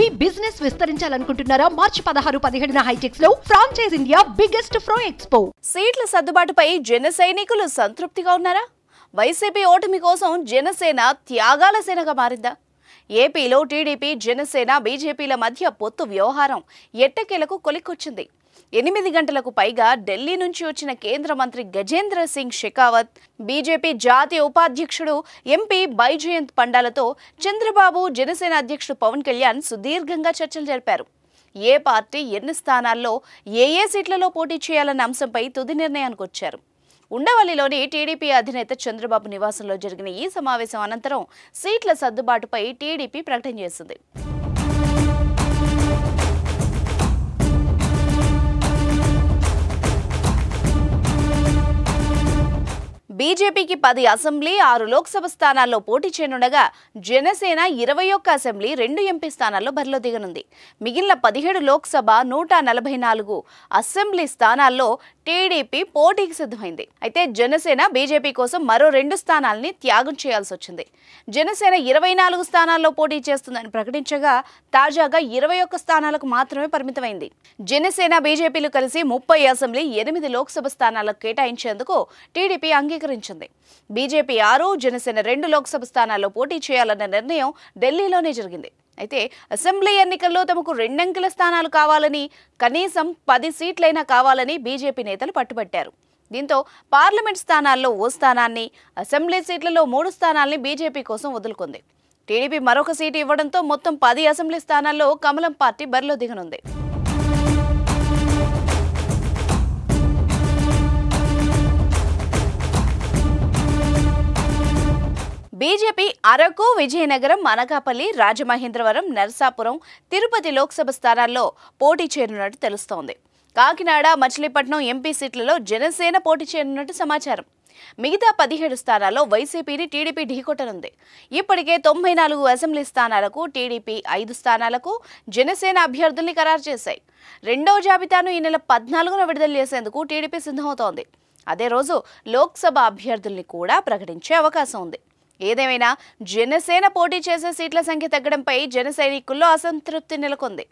మీ business విస్తరించాలనుకుంటున్నారా? మార్చి 16-17న హైటెక్స్ లో franchise India biggest ఫ్రో expo. సీట్ల సర్దుబాటుపై జన సైనికులు సంతృప్తిగా ఉన్నారా? వైసీపీ ఓటమి కోసం జనసేన త్యాగాల సేనగా మారిందా? ఏపీలో టీడీపీ, జనసేన, బీజేపీల మధ్య పొత్తు వ్యవహారం ఎట్టకేలకు కొలిక్కొచ్చింది. 8 గంటలకు పైగా ఢిల్లీ నుంచి వచ్చిన కేంద్ర మంత్రి గజేంద్ర సింగ్ షెకావత్, బీజేపీ జాతీయ ఉపాధ్యక్షుడు ఎంపీ బైజయంత్ పండాలతో చంద్రబాబు, జనసేన అధ్యక్షుడు పవన్ కళ్యాణ్ సుదీర్ఘంగా చర్చలు జరిపారు. ఏ పార్టీ ఎన్ని స్థానాల్లో ఏ సీట్లలో పోటీ చేయాలన్న అంశంపై తుది నిర్ణయానికి వచ్చారు. ఉండవల్లిలోని టీడీపీ అధినేత చంద్రబాబు నివాసంలో జరిగిన ఈ సమావేశం అనంతరం సీట్ల సర్దుబాటుపై టీడీపీ ప్రకటన చేసింది. బీజేపీకి 10 అసెంబ్లీ, 6 లోక్సభ స్థానాల్లో పోటీ చేయనుండగా జనసేన 21 అసెంబ్లీ, 2 ఎంపీ స్థానాల్లో బరిలో దిగనుంది. మిగిలిన 17 లోక్సభ, 144 అసెంబ్లీ స్థానాల్లో టీడీపీ పోటీకి సిద్ధమైంది. అయితే జనసేన బీజేపీ కోసం మరో 2 స్థానాల్ని త్యాగం చేయాల్సి వచ్చింది. జనసేన 24 స్థానాల్లో పోటీ చేస్తుందని ప్రకటించగా తాజాగా 21 స్థానాలకు మాత్రమే పరిమితమైంది. జనసేన, బీజేపీలు కలిసి 30 అసెంబ్లీ, 8 లోక్సభ స్థానాలకు కేటాయించేందుకు టీడీపీ అంగీకరించింది. బీజేపీ 6, జనసేన 2 లోక్సభ స్థానాల్లో పోటీ చేయాలన్న నిర్ణయం ఢిల్లీలోనే జరిగింది. అయితే అసెంబ్లీ ఎన్నికల్లో తమకు 2 అంకెల స్థానాలు కావాలని, కనీసం 10 సీట్లైనా కావాలని బీజేపీ నేతలు పట్టుబట్టారు. దీంతో పార్లమెంట్ స్థానాల్లో 1 స్థానాన్ని, అసెంబ్లీ సీట్లలో 3 స్థానాల్ని బీజేపీ కోసం వదులుకుంది. టీడీపీ మరొక సీటు ఇవ్వడంతో మొత్తం 10 అసెంబ్లీ స్థానాల్లో కమలం పార్టీ బరిలో దిగనుంది. బీజేపీ అరకు, విజయనగరం, అనకాపల్లి, రాజమహేంద్రవరం, నరసాపురం, తిరుపతి లోక్సభ స్థానాల్లో పోటీ చేయనున్నట్టు తెలుస్తోంది. కాకినాడ, మచిలీపట్నం ఎంపీ సీట్లలో జనసేన పోటీ చేయనున్నట్టు సమాచారం. మిగతా 17 స్థానాల్లో వైసీపీని టీడీపీ ఢీకొట్టనుంది. ఇప్పటికే 94 అసెంబ్లీ స్థానాలకు టీడీపీ 5 స్థానాలకు జనసేన అభ్యర్థుల్ని ఖరారు చేశాయి. రెండవ జాబితాను ఈ నెల 14న విడుదల చేసేందుకు టీడీపీ సిద్ధమవుతోంది. అదే రోజు లోక్సభ అభ్యర్థుల్ని కూడా ప్రకటించే అవకాశం ఉంది. ఏదేమైనా జనసేన పోటీ చేసే సీట్ల సంఖ్య తగ్గడంపై జన సైనికుల్లో అసంతృప్తి నెలకొంది.